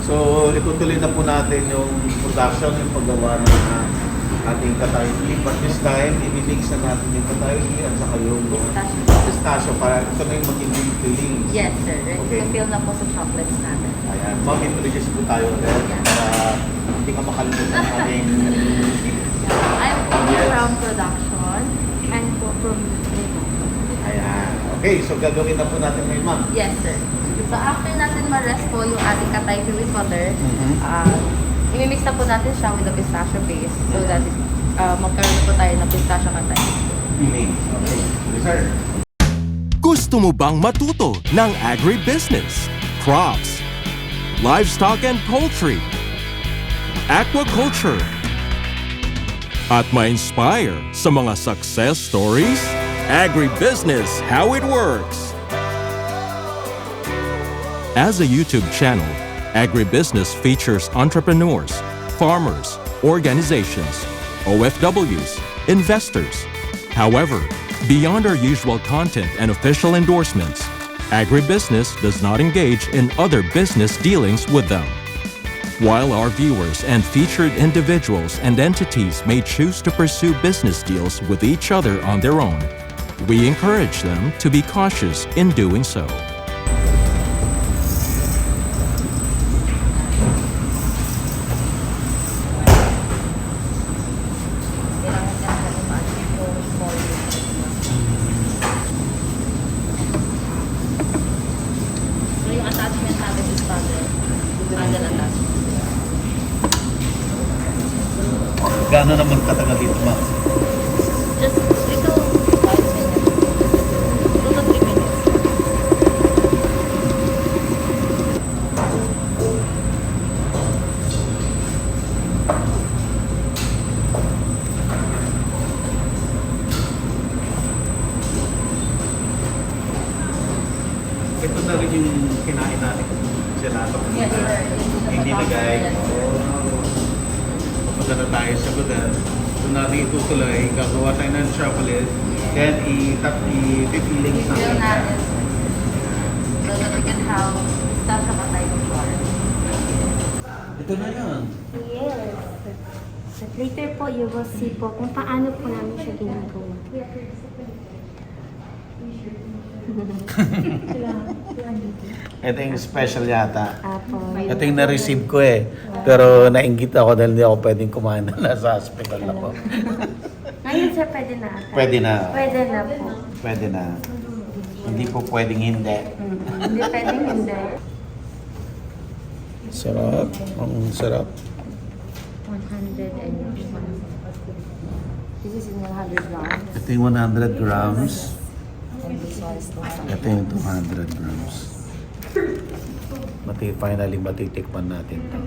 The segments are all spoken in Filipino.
So, itutuloy na po natin yung production, yung paggawa ng ating katayuki. But this time, i-mix na natin yung katayuki at saka yung pistachio para ito na yung magiging filling. Yes, sir. Okay. Fill na po sa chocolates natin. Ayan. Ma'am, introduce po tayo ulit para hindi ka makalimutan ng ating... I'm from production and po from Ayan. Okay, so gagawin na po natin ngayon, ma'am. Yes, sir. So after natin ma-rest po yung ating katayuki with butter, imimix na po natin siya with the pistachio base so that magkaroon na po tayo ng pistachio katayuki. Filling. Okay. Sir. Gusto mo bang matuto ng agribusiness, crops, livestock and poultry, aquaculture, at ma-inspire sa mga success stories? Agribusiness, how it works! As a YouTube channel, Agribusiness features entrepreneurs, farmers, organizations, OFWs, investors. However, beyond our usual content and official endorsements, Agribusiness does not engage in other business dealings with them. While our viewers and featured individuals and entities may choose to pursue business deals with each other on their own, we encourage them to be cautious in doing so. So yung attachment natin is paddle. Paddle attachment. Gaano naman katagal dito, ma'am? Just ito, 5 minutes. 2 to 3 minutes. Ito na rin yung kinain natin gelato. Yes, sir. Hindi na guys. Yes, sir. Papunta na tayo sa lugar. Doon natin itutuloy. Gagawa tayo ng chocolate. Then, i-filling Fill natin. natin. So that we can have pistachio katayuki bar. Ito na yan. Yes. But later po, you will see po kung paano po namin siya ginagawa. Ito yung special yata. Apo. Ito yung na-receive ko eh. Pero nainggit ako dahil hindi ako pwedeng kumain na nasa hospital na po. Ngayon sir, pwede na ata. Pwede na. Pwede na po. Pwede na. Hindi po pwedeng hindi. Hindi pwedeng hindi. Sarap. Ang sarap. 100 and This is in 100 grams. Ito yung 100 grams. And this one is 200. Ito yung 200 grams. Finally, matitikman natin ito.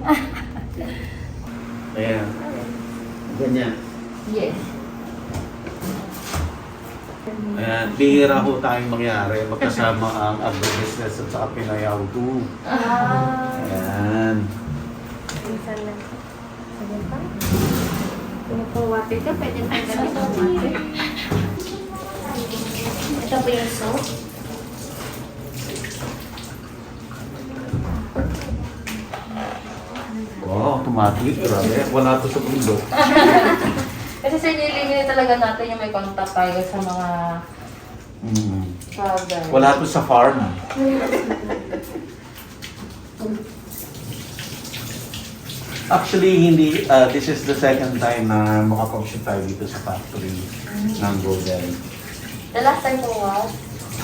Ayan. Ganyan. Yes. Ayan. Bihira ho tayong mangyari. Magkasama ang agribusiness at saka Pinayaw 2. Ayan. minsan lang. Sabi pa? Kung po water ka, pwede na gamit ang water. Ito po yung soap. Wow, automatic. Grabe. Wala to sa mundo. Kasi sa nililimit talaga natin yung may contact tayo sa mga powder. Wala to sa farm. Actually, hindi. This is the second time na makapag-shoot tayo dito sa factory ng Golden. The last time po was,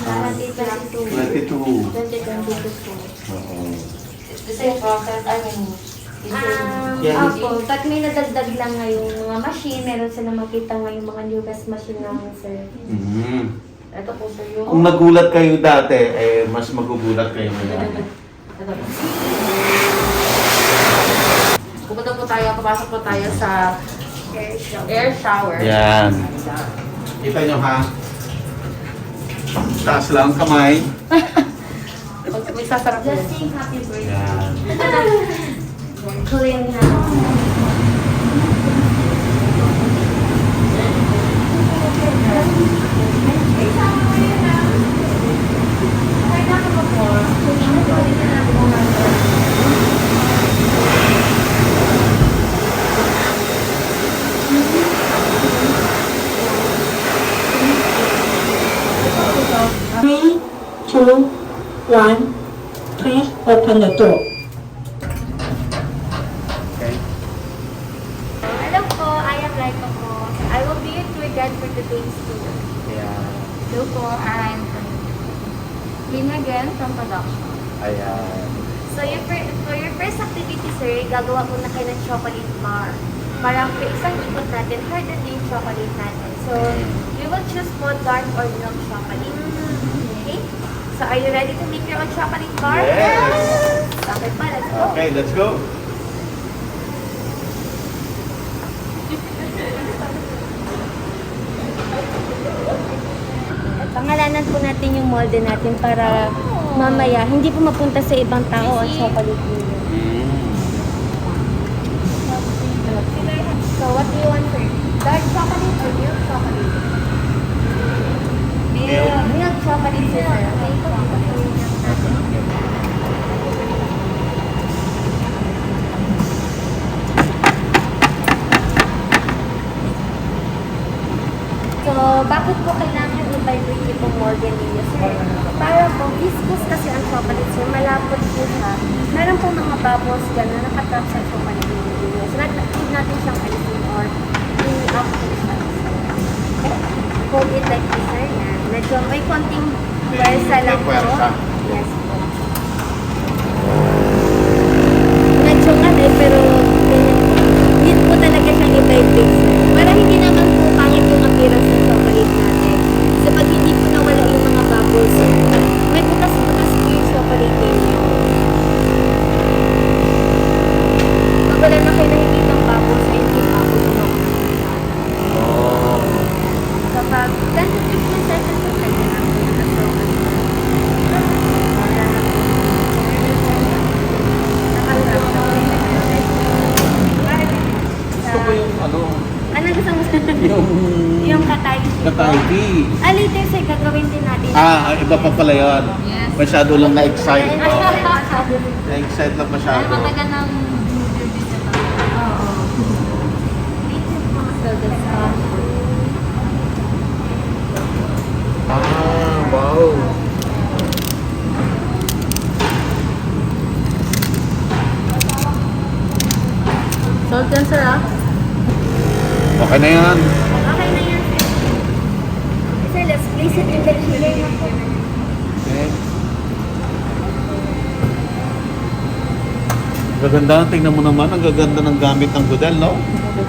2022. 22. 2022 po. Oo. the same process, I mean, Yeah. Opo, pag may nadagdag lang ngayong mga machine, meron sila makita ngayong mga new gas machine namin, sir. Mhm. ito po sir yung... Kung nagulat kayo dati, eh, mas magugulat kayo ngayon. Ito po. Pupunta po tayo, papasok po tayo sa air shower. Yan. Kita nyo ha? Taas lang kamay. May sasarap Just yun. sing happy birthday. Yan. Clean na. 2, 1. Please open the door. Okay. Hello po, I am Laika po. I will be your tour guide for today's tour. Ayan. Hello po, I'm Lynn again from production. Ayan. So, for your first activity, sir, gagawa muna kayo ng chocolate bar. Parang for isang ikot natin, harder din yung chocolate natin. So, you will choose both dark or milk chocolate. Okay? So, are you ready to make your own chocolate bar? Yes! Okay pa, let's go. Okay, let's go. Pangalanan po natin yung molde natin para mamaya hindi po mapunta sa ibang tao ang chocolate ninyo. So, what do you want, sir? Dark chocolate or milk chocolate? Milk chocolate, sir. Okay, So, bakit po kailangan i-vibrate yung molde ninyo, sir? Para po, viscous kasi ang chocolate, sir. Malapot po siya. Meron po mga bubbles dyan na nakatrap sa chocolate ninyo. So, need natin siyang alisin or i-up po siya. Okay. Hold it like this, sir. Yan. Medyo may konting pwersa lang po. Pwersa. Yes po. Medyo pero need po talaga siyang i-vibrate, sir. Para hindi naman po pangit yung appearance ng chocolate natin. So, pag hindi po nawala yung mga bubbles, may butas-butas po yung chocolate ninyo. Pag wala na kayo nakikita ng bubbles, ay hindi pa po Oh. kapag 10 to 15 seconds po tayo na po yung chocolate. Wala na po. Nakatrap na po. Gusto ko yung ano, Ano gusto mo? yung Yung katay. kataigi. Later, sir, gagawin din natin. Iba pa pala yun. Yes. Masyado lang na-excite. Ay, Oh. masyado. Na-excite lang masyado. Ay, matagal ng review sa Oo. Later po, so that's all. Wow. Salt yan, sir, ah. Okay na yan. Okay na yan, sir. Sir, let's place it in the chiller na po. Okay. Gaganda, tingnan mo naman, ang gaganda ng gamit ng Goodell, no? This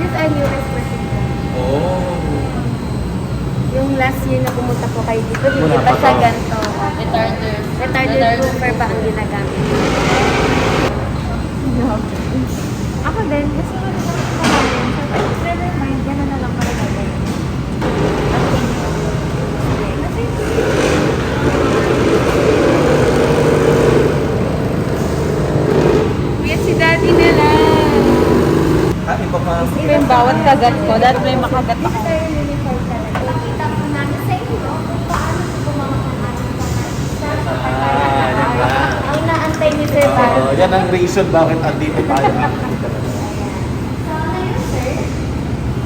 is our newest machine. Oh. Yung last year na pumunta po kayo dito, hindi Wala pa pa siya to. ganito. Retarder. Retarded proofer pa ang ginagamit. Ako din, gusto ko rin naman kumain. So, never mind, gano'n na lang pala gagawin. Kuya, si daddy na lang. Iba pa. Ito yung bawat kagat ko. Dahil may makagat ako. Ito yung uniform talaga. Pakita po namin sa inyo kung paano po gumawa ng ating diba? Ang naantay ni Sir Bar. Yan ang reason bakit andito tayo. So, ngayon, sir,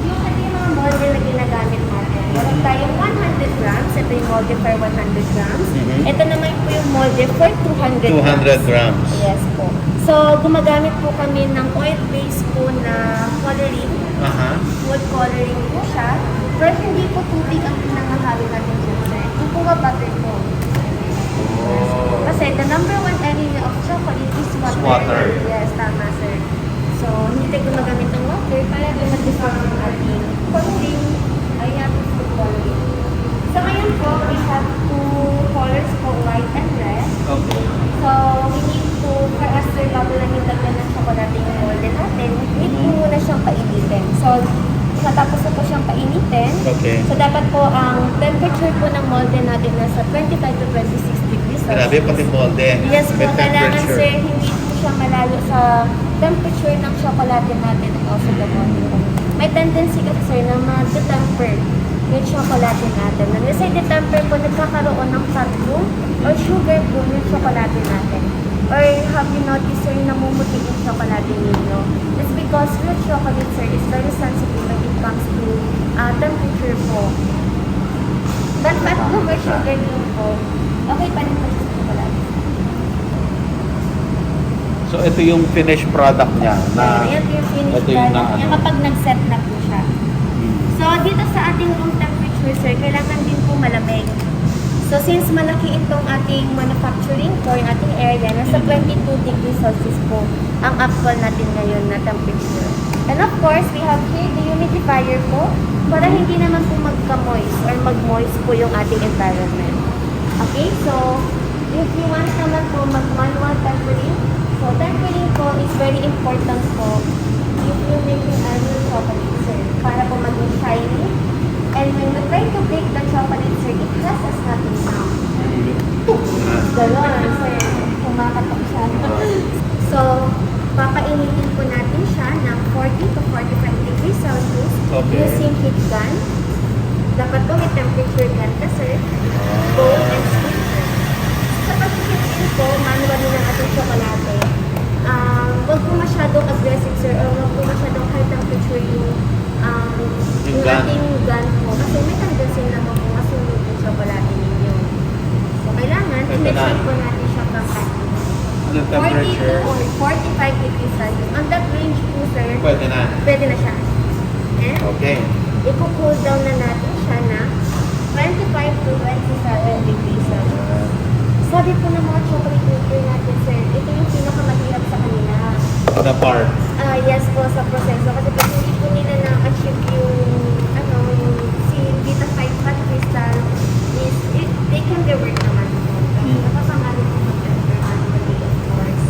yung ating mga molde na ginagamit natin. Meron tayong 100 grams. Ito yung molde for 100 grams. Mhm. Ito naman po yung molde for 200 grams. 200 grams. Yes po. So, gumagamit po kami ng oil-based po na coloring. Aha. Food coloring po siya. Pero hindi po tubig ang pinangahalo natin dyan, sir. Yung po butter po. Oh. Kasi the number one enemy of chocolate is water. Water. Yes, tama, sir. So, hindi tayo gumagamit ng water para ma-dissolve yung ating coloring. Ay, ating food coloring. So, ngayon po, we have two colors po, white and red. Okay. So, we need to, for us, sir, bago lang yung lagyan ng chocolate yung molde natin, need po muna siyang painitin. So, matapos na po siyang painitin, Okay. so dapat po ang temperature po ng molde natin nasa 25 to 26 degrees Celsius. Grabe, pati molde. Yes po, May kailangan, temperature. sir, hindi po siya malayo sa temperature ng chocolate natin and also the molde. May tendency kasi, sir, na mag-temper yung chocolate natin. Nang nasa temper po, nagkakaroon ng fat bloom or sugar bloom yung chocolate natin. Or have you noticed, sir, namumuti yung chocolate ninyo? It's because real chocolate, sir, is very sensitive when it comes to temperature po. But over sugar din po, okay pa rin po sa chocolate. So, ito yung finished product niya. Ayan yung finished ito yung product niya ano. kapag nag-set na po siya. So, dito sa ating room temperature, sir, kailangan din po malamig. So, since malaki itong ating manufacturing for yung ating area, nasa 22 degrees Celsius po ang actual natin ngayon na temperature. And of course, we have here the humidifier po para hindi naman po magka-moist or mag-moist po yung ating environment. Okay, so if you want naman po mag-manual tempering, so tempering po is very important po if you're making a real chocolate, sir, para po maging shiny. And when you try to bake the chocolate, sir, it has a snapping sound. Ganon, sir. Kumakatok siya. So, papainitin po natin siya ng 40 to 45 degrees Celsius Okay. using heat gun. Dapat po may temperature gun ka, sir. Bowl and spoon, sir. Sa pag-heat in po, manually ng ating tsokolate, wag po masyadong aggressive, sir, or wag po masyadong high temperature yung Yung gun. ating gun po. Kasi may tendency naman po masunog yung tsokolate ninyo. So, kailangan, Ito i-make na. sure po natin siya kakain. Ano 40 to temperature? 45 degrees Celsius. On that range po, sir, Pwede na. pwede na siya. And, Okay. i-cool down na natin siya na 25 to 27 degrees Celsius. Sabi po ng mga chocolate maker natin, sir, ito yung pinakamahirap sa kanila. The part. Yes po, sa proseso. Kasi pag hindi po nila na-achieve yung si Vita 5 fat crystal they can rework naman po. Kasi nakasama rin po mag-temper manually, of course.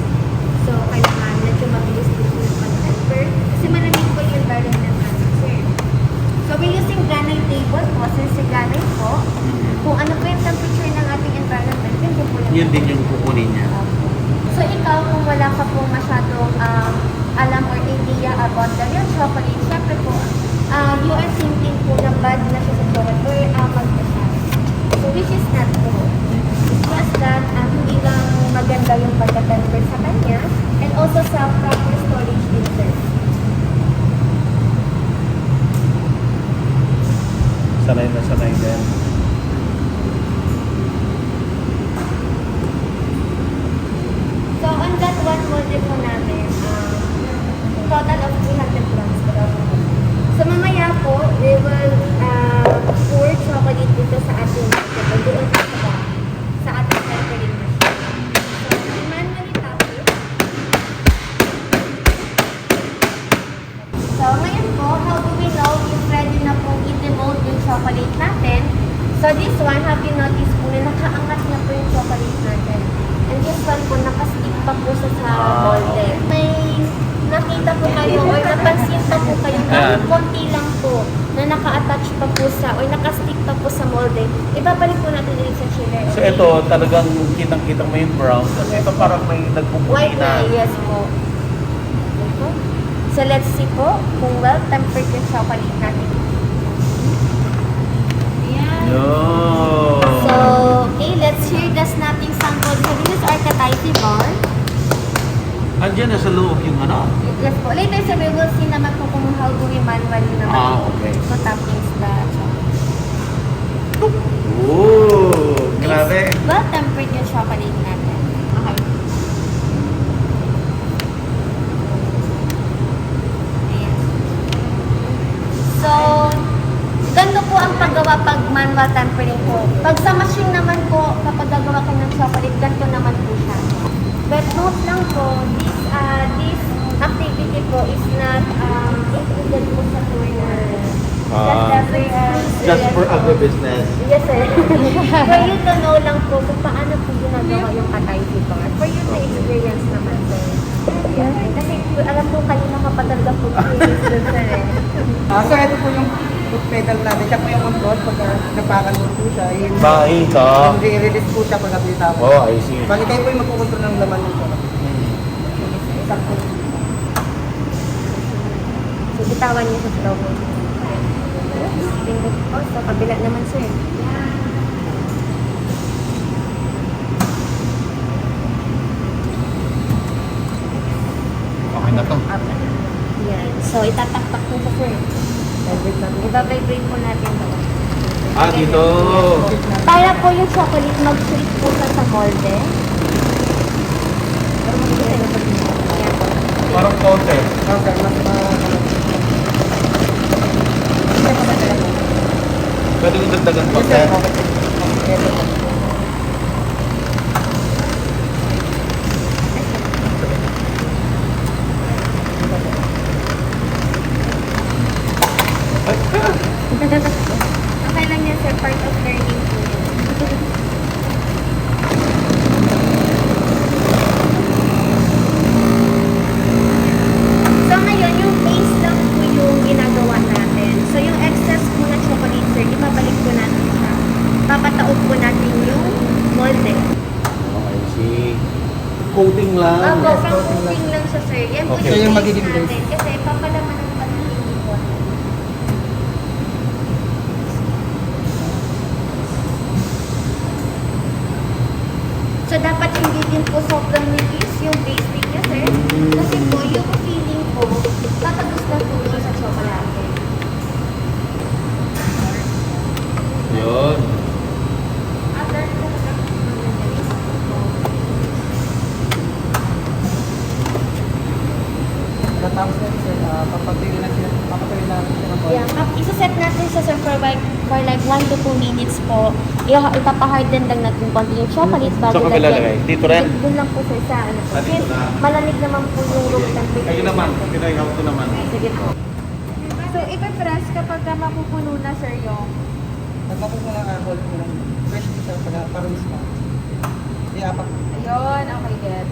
So, kailangan medyo mabilis din po yung mag-temper. Kasi malamig po yung environment natin, sir. So, we're using granite table po. Since si granite po, kung ano po yung temperature ng ating environment, yun din po yung Yun din yung kukunin niya. So, ikaw, kung wala ka po masyadong alam or idea about the real chocolate, syempre po, you are thinking po na bad na siya sa chocolate or amag na siya. So, which is not true. It's just that hindi lang maganda yung pagka-temper sa kanya and also sa proper storage din, sir. Sanay na sanay din. So, on that one model po namin, total of 300 grams po. So, mamaya po, we will pour chocolate dito sa ating market. Doon po sa ating tempering machine. So, manually tap it. So, ngayon po, how do we know if ready na po i-demold yung chocolate natin? So, this one, have you noticed po na nakaangat na po yung chocolate natin? And this one po, nakastick pa po sa molde. May nakita po kayo or napansin pa po kayo kahit konti lang po na naka-attach pa po sa or nakastick pa po sa molde. Ibabalik po natin ulit sa chiller. So ito, talagang kitang-kita mo yung brown. Kasi ito parang may nagpuputi White na, na. yes po. Ito. So let's see po kung well-tempered yung chocolate natin. Ayan. Yo! So, okay, let's hear the snapping sample. So this is our Kataifi bar. Andiyan na sa loob yung ano. Yes po. Later, sir, we will see naman po kung how do we manually naman Okay. so toppings the chocolate. Oh, grabe. Well-tempered yung chocolate natin. Okay. Ayan. So, ganito po ang paggawa pag manual tempering po. Pag sa machine naman po, kapag gagawa kayo ng chocolate, ganito naman po siya. But note lang po, this activity po is not included po sa tour na. Just for agribusiness. Yes, sir. For you to know lang po kung paano po ginagawa yung Kataifi bar. For you to experience naman, sir. Yeah. Kasi alam po kayo nakapatalaga po experience dun, sir. So ito po yung foot pedal natin. Siya po yung control pag napakan mo po siya. Yung Makita. i-release po siya pag nabita mo. Oh, I see. Bali kayo po yung magkukontrol ng laman nito. Sakto. So, bitawan niyo sa flow mo. Tingnan po. So, kabila naman, sir. Okay na to. Yan. So, itatakpak po sa sir. Vibrate natin. Iba-vibrate po natin ito. Ah, dito. Para po yung chocolate mag-sweet po siya sa molde. Parang konti. Okay, Pwede yung dagdagan konti. Okay lang yan, sir. Part of learning po yun. So ngayon, yung base lang po yung ginagawa natin. So yung excess po na chocolate, sir, ibabalik po natin siya. Papataob po natin yung molde. Okay, see. Coating lang. Opo, from coating lang siya, sir. Yan po Okay. Siya yung yung magiging base natin. base. Kasi papalaman ng pagiging po. So, dapat hindi din po sobrang nipis yung base niya, sir. Kasi po, yung feeling po, tatagos po yun sa chocolate. Yun. Other po, Tapos na sir, papatuloy na sila ng ball. yeah, isa-set natin siya, sir, for like 1 to 2 minutes po. Ipapaharden lang natin konti yung chocolate bago Saan ka ilalagay? Dito rin? Doon lang po, sir, sa ano po. Ah, dito Since na. malamig naman po yung room temperature. Kayo naman. Pinayaw ko naman. Sige po. So, ipe-press kapag mapupuno na, sir, yung... Nagpapos mo lang hold mo lang. Fresh dito para parulis na. Iapak. Ayun, okay, get.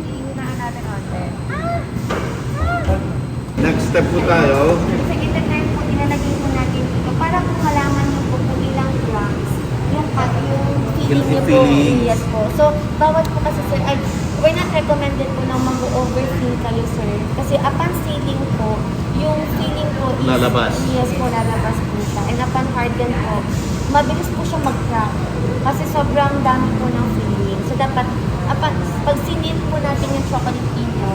Iinaan natin onte. Next step po tayo. Sa internet po, ilalagay po natin dito para kung malaman niyo po kung ilang grams yung feeling niyo po. Feelings. Yes po. So, bawat po kasi, sir, we're not recommended po na mag-overfill kayo, sir. Kasi upon sealing po, yung feeling po is... Lalabas. Yes po, lalabas po siya. And upon harden po, mabilis po siya mag-crack. Kasi sobrang dami po ng feeling. So, dapat, pag sinil po natin yung chocolate pinyo,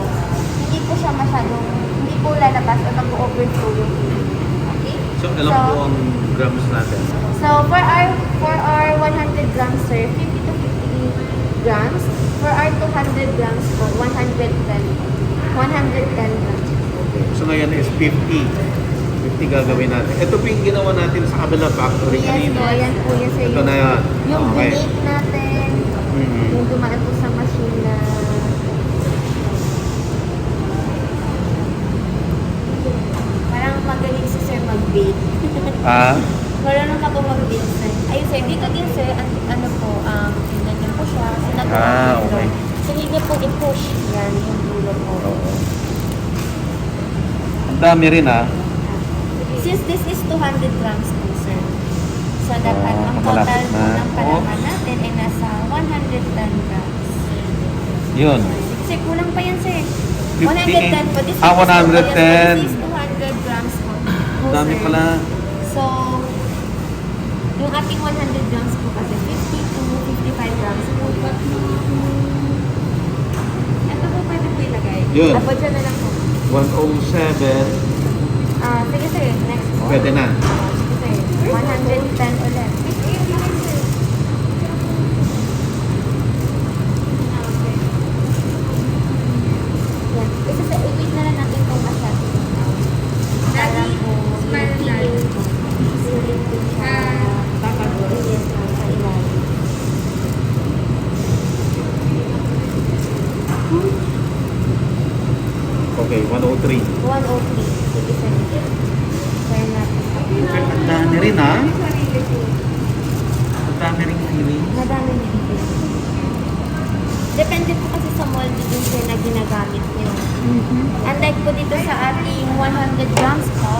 hindi po siya masyadong, hindi po lalabas o mag-overflow yung feeling. Okay? So, alam po ang grams natin. So, for our 100 grams, sir, 50 to 50 grams. For our 200 grams po, 110 grams. Okay. So, ngayon is 50. 50 gagawin natin. Ito po yung ginawa natin sa kabila factory Yes kanina. po, yan po yun, sir. Ito na yan. Yung Okay. donate natin, Mhm. yung dumaan po sa machine na... Parang magaling si sir mag-bake. Ah? Marunong ka po mag-bake, sir. Ayun, sir. Dito din, sir, ano po, tingnan niyo po siya. Sinagawa Ah, ko okay. ito. So, hindi niyo po i-push yan, yung dulo po. Oo. Ang dami rin ah. Since this is 200 grams po, sir. So, dapat Oh, ang malapit total po na. ng palaman natin ay nasa 110 grams. Yun. Sir, kulang pa yan, sir. 50. 110 po. This Ah, is 110. This is 200 grams po. Ang dami sir. pala. So, yung ating 100 grams po kasi 50 to 55 grams po. Ito po pwede po ilagay. Yun. Apo dyan na lang po. 107. Sige, sir. Next po. Pwede na. Sige, sir. 110 ulit. Yan. Isa sa i-wait na lang natin itong masyado. Para po, smile yung lang. feeling po. Feeling po siya. Yes, sa ilalim. Okay, 103. 103. Sige, sir. Sir natin. Ang dami rin ah. Ang dami rin feeling. Madami na dito. Depende po kasi sa molde din sir na ginagamit nyo. Unlike po dito sa ating 100 grams po,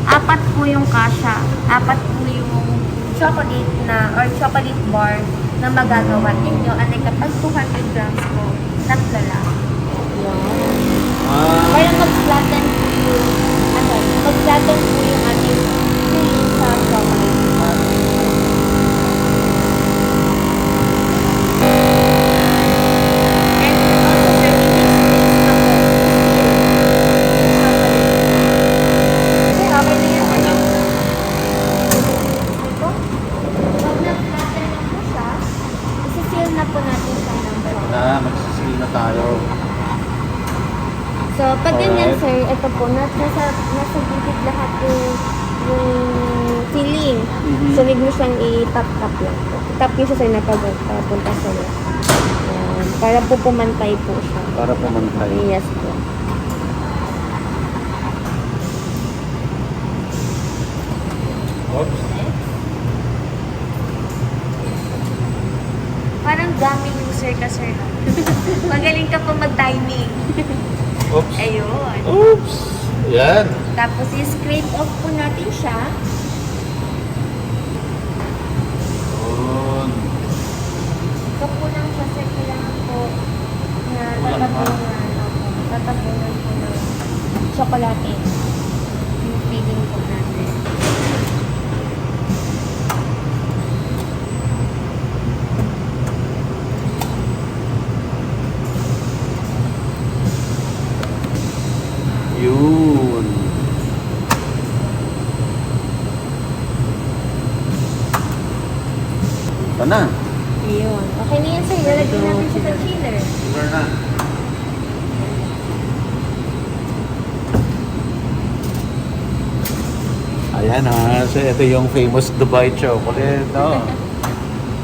4 po yung kasha. 4 po yung chocolate na or chocolate bar na magagawa ninyo. Unlike kapag 200 grams po, 3 lang. Yan. Ah, Para mag-flatten po yung, mag-flatten po yung ating filling sa chocolate bar. And also, sir, we mix this up. Okay na yan. ready na tayo. So, pag ganyan, Alright. sir, ito po, nasa gilid lahat yung filling. So, huwag mo siyang i-tap-tap lang po. Tap nyo siya, sir, na papunta sa iyo. Para po pumantay po siya. Para pumantay. Yes po. Oops. Parang gaming user ka, sir. Magaling ka pa mag-timing. Oops. Ayun. Oops. Yan. Tapos, i-scrape off po natin siya. Yun. Ito po lang siya, sir. Kailangan po na Kulang pa. tatapunan po ng tsokolate. Yung feeling po natin. Yun. Ito na. Ayun. Okay na yan, sir. Lalagyan natin siya sa chiller. Sugar na. Ayan ha. So, ito yung famous Dubai chocolate. No?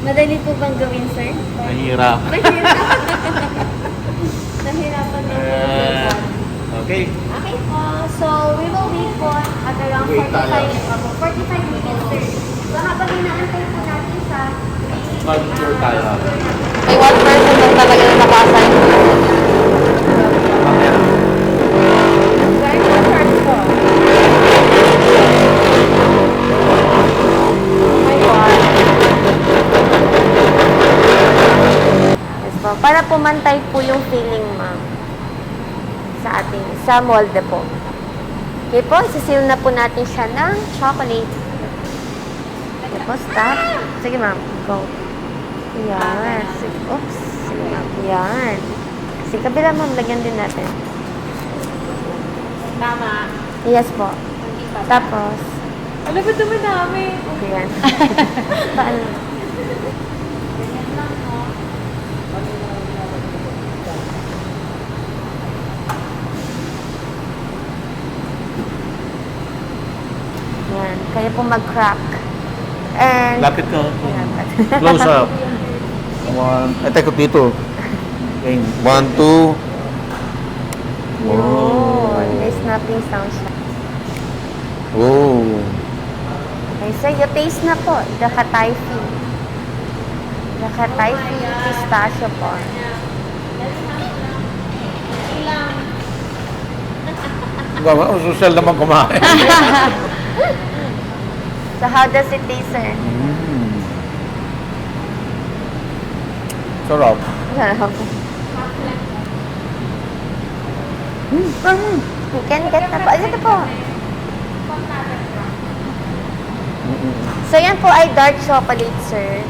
Madali po bang gawin, sir? Mahirap. Mahirap. Nahirapan na po. Okay. Okay po. So, we will wait po at around Wait 45 minutes, sir. So, habang inaantay po natin siya, Mag-sure tayo. May one person lang talaga na naka-assign. very good start po. Oh my God. Yes po. Para pumantay po yung feeling, ma'am. Sa molde po. Okay po, isisil na po natin siya ng chocolate. Okay po, stop. Sige, ma'am. Go. Yan. Sige, oops. Sige, ma'am. Yan. Sige, kabila, ma'am. Lagyan din natin. Tama. Yes po. Tapos, Alam ba dumi-dami? yan. Paano? Yan. Kaya po mag-crack. And, Lapit ka. Yan. Close up. One. Ay, teko dito. Okay. 1, 2. Yun. May snapping sound siya. Oh. Okay, so yung taste na po. The Kataifi. The Kataifi pistachio po. Social naman kumain. So how does it taste, sir? Sarap. Sarap. You can get na po. Ito po. So yan po ay dark chocolate, sir.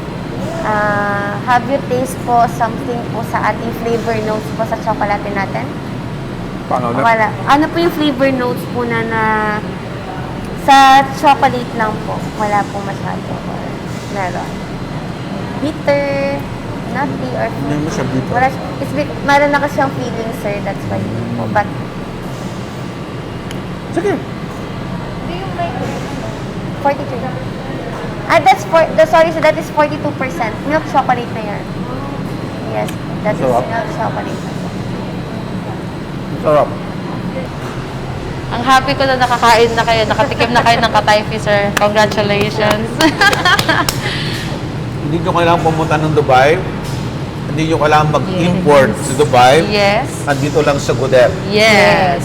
Have you taste po something po sa ating flavor notes po sa chocolate natin? Paano na? Wala. Ano po yung flavor notes po na sa chocolate lang po? Wala po masyado. Or meron. Bitter, nutty, or Hindi mo siya dito. wala, meron na kasi siyang feeling, sir. That's why po. But, Sige. 43. Sorry, so that is 42%. Milk chocolate na yan. Yes, that is Sarap. milk chocolate. Sarap. Ang happy ko na nakakain na kayo, nakatikim na kayo ng Kataifi, sir. Congratulations. Hindi nyo kailangan pumunta ng Dubai. Hindi nyo kailangan mag-import sa Dubai. Yes. Andito lang sa Godet. Yes.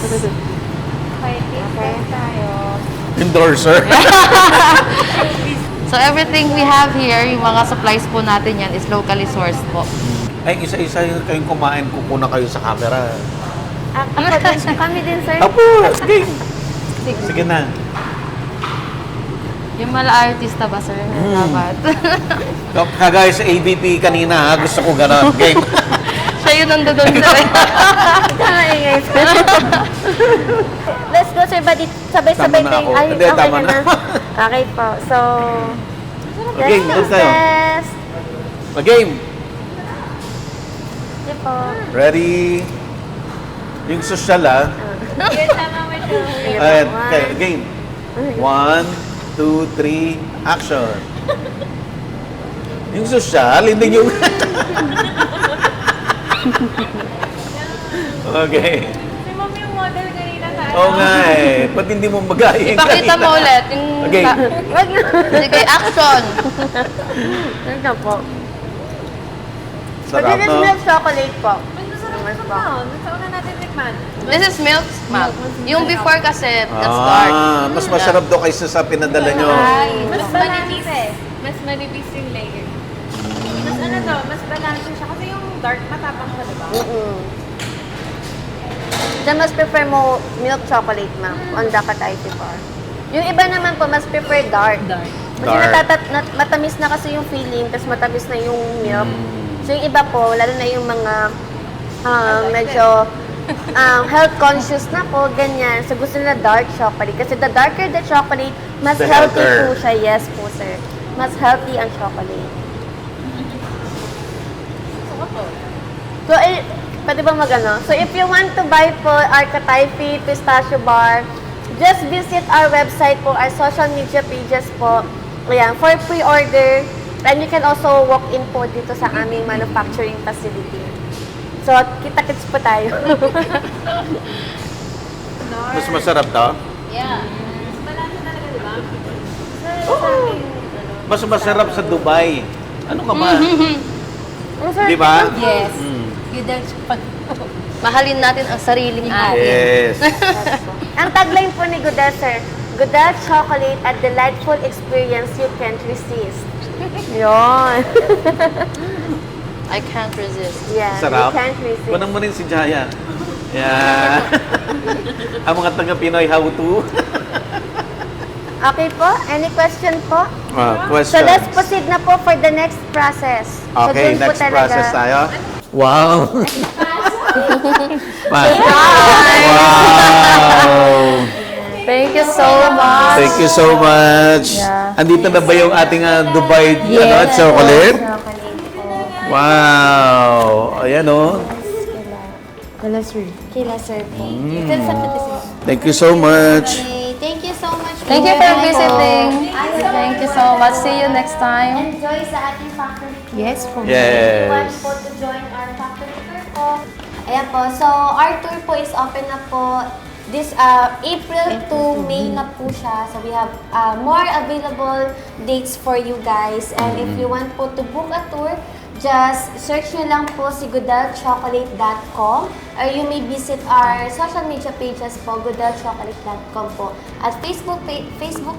Okay, tayo. Endorser. So everything we have here, yung mga supplies po natin yan is locally sourced po. Ay, isa-isa yung kayong kumain, kukuna kayo sa camera. Ako din, kami din, sir. Apo, sige. Sige na. Yung mala artista ba, sir? Dapat. Kagaya sa ABP kanina, ha? Gusto ko gano'n. Game. Siya yun nando doon, sir. Tama yun, guys. Let's go, sir. Badi, sabay-sabay Tama na tayo. ako. Ay, Hindi, okay tama ka na. na. Okay po. So, Okay, doon tayo. test. Mag-game. Di po. Ready? Yung social, ah. Ayan, okay, game. 1, 2, 3, action. Yung social, hindi yung... Okay. Si Mom yung model kanina sa Oo nga eh. Ba't hindi mo magayin Ipakita mo ulit. Yung Okay. Wag na. Sige, action! Wag na po. Sarap, This is no? milk chocolate po. Mas masarap ito pa. Sa una natin tikman. This is milk. Yung before kasi, that's dark. Mas masarap daw kaysa sa pinadala nyo. Mas manipis. Mas manipis yung layer. Mas ano to, mas balance siya. Kasi yung dark matapang siya, diba? Diyan mas prefer mo milk chocolate, ma'am, on the Katayfi bar. Yung iba naman po, mas prefer dark. Kasi Dark. matamis na kasi yung feeling, tapos matamis na yung milk. So yung iba po, lalo na yung mga medyo health conscious na po, ganyan. So gusto nila dark chocolate. Kasi the darker the chocolate, mas The healthy healthier. po siya. Yes po, sir. Mas healthy ang chocolate. So, pwede ba magano? So, if you want to buy po our Katayfi Pistachio Bar, just visit our website po, our social media pages po. Ayan, for pre-order. And you can also walk in po dito sa aming manufacturing facility. So, kita-kits po tayo. Mas masarap to? Yeah. Mas balance talaga, diba? Mas masarap sa Dubai. Ano ka ba? Di ba? Yes. Mahalin natin ang sariling atin. Yes. Ang tagline po ni Goodell, sir, Goodell Chocolate, a delightful experience you can't resist. Yun. I can't resist. Yeah, Sarap. you can't resist. Kunan mo rin si Jaya. Yeah. Ang mga taga-Pinoy, how to? Okay po? Any question po? Question. So let's proceed na po for the next process. Okay, dun po next talaga- process tayo. Wow! wow! Thank you so much. Thank you so much. Yeah. Andito na ba yung ating Dubai chocolate? Chocolate po. Wow! Ayan o. Kila sir po. You can send it to sir. Thank you so much. Okay, thank you so much. Thank you for Bye po. visiting. Thank you so much. See you next time. Enjoy sa ating factory. Yes, po. Yes. Want po to join our factory tour po. Ayan po. So, our tour po is open na po this April to May na po siya. So, we have more available dates for you guys. And if you want po to book a tour, just search nyo lang po si goodelchocolate.com or you may visit our social media pages po, goodelchocolate.com po. At Facebook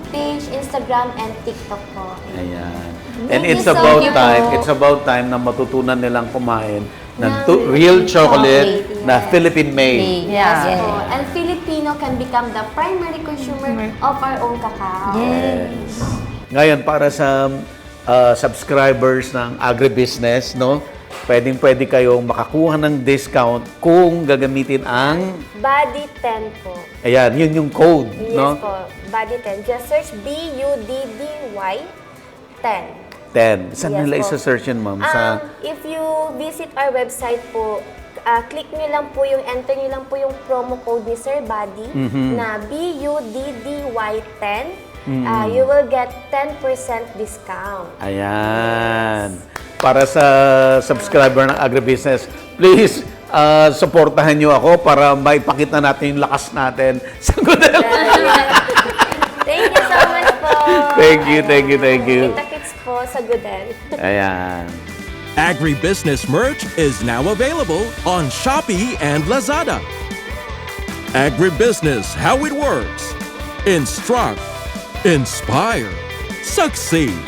page, Instagram, and TikTok po. Ayan. And Thank it's you so about much. time, na matutunan nilang kumain ng Ng real chocolate chocolate, na yes. Philippine made. Yeah. Po. And Filipino can become the primary consumer of our own cacao. Yes. Ngayon, para sa subscribers ng agribusiness, no? Pwede kayong makakuha ng discount kung gagamitin ang... Body 10 po. Ayan, yun yung code, Yes no? po. Body 10. Just search BUDDY 10. 10. Saan Yes nila po. isa-search yun, ma'am? Sa... If you visit our website po, click nyo lang po enter nyo lang po yung promo code ni Sir Buddy na BUDDY 10. You will get 10% discount. Ayan. Para sa subscriber ng agribusiness, please, supportahan nyo ako para maipakita natin yung lakas natin sa Goodell. Thank you so much po. Thank you. Kita-kits po sa Goodell. Ayan. Agribusiness merch is now available on Shopee and Lazada. Agribusiness, how it works. Instruct, inspire, succeed.